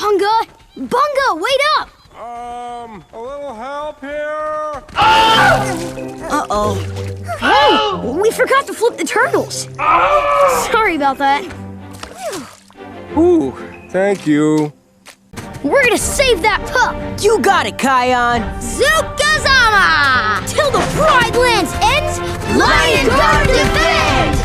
Bunga! Bunga, wait up! A little help here? Uh-oh. Hey, we forgot to flip the turtles. Sorry about that. Ooh, thank you. We're gonna save that pup! You got it, Kion! Zukazama! Till the Pridelands ends, Lion Guard defend!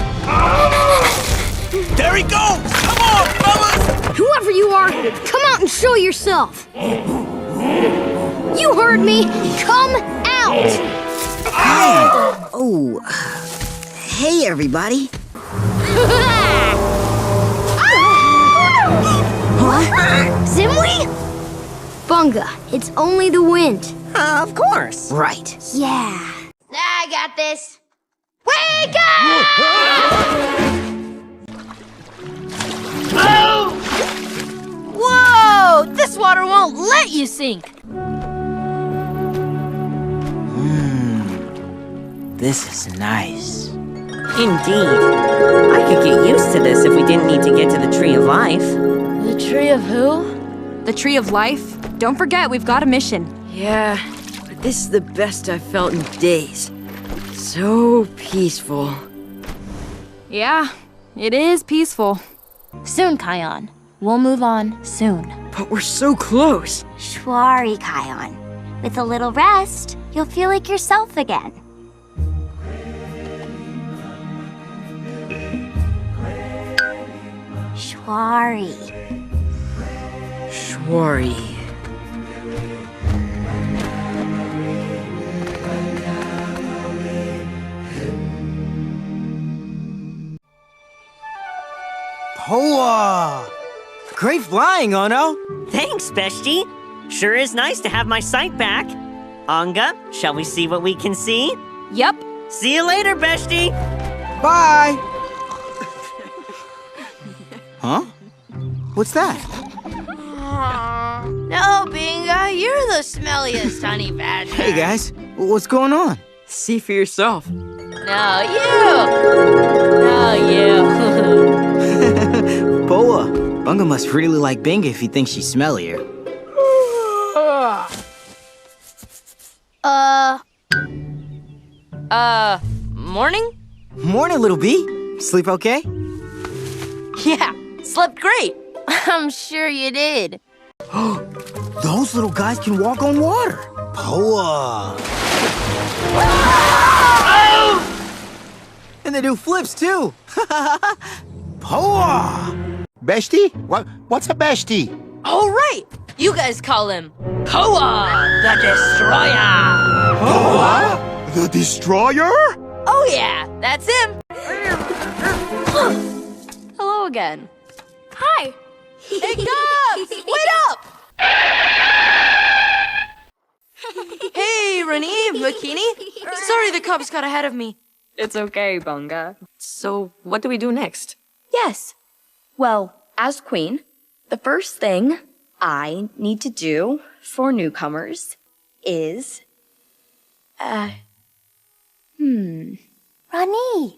There he goes! Come on, fellas! Whoever you are, come out and show yourself! You heard me! Come out! Oh. Hey, everybody. Zimwi? Bunga, it's only the wind. Of course. Right. Yeah. I got this. Wake up! Whoa! This water won't let you sink. This is nice. Indeed. I could get used to this if we didn't need to get to the Tree of Life. The tree of who? The Tree of Life? Don't forget, we've got a mission. Yeah, but this is the best I've felt in days. So peaceful. Yeah, it is peaceful. Soon, Kion. We'll move on soon. But we're so close. Shwari, Kion. With a little rest, you'll feel like yourself again. Shwari. Shwari. Hoa! Great flying, Ono! Thanks, Beshte. Sure is nice to have my sight back. Anga, shall we see what we can see? Yep. See you later, Beshte. Bye! Huh? What's that? No, Bunga, you're the smelliest honey badger. Hey, guys. What's going on? See for yourself. No, you. Boa, Bunga must really like Binga if he thinks she's smellier. Morning? Morning, little bee. Sleep okay? Yeah, slept great. I'm sure you did. Those little guys can walk on water. Boa. And they do flips, too. Boa. Beshte? What's a beshte? All right, you guys call him Koa the Destroyer. Boa? The Destroyer? Oh yeah, that's him. Hello again. Hi. Hey, Cubs! Wait up! Hey, Renee, Bikini. Sorry the Cubs got ahead of me. It's okay, Bunga. So, what do we do next? Yes. Well, as queen, the first thing I need to do for newcomers is... Rani,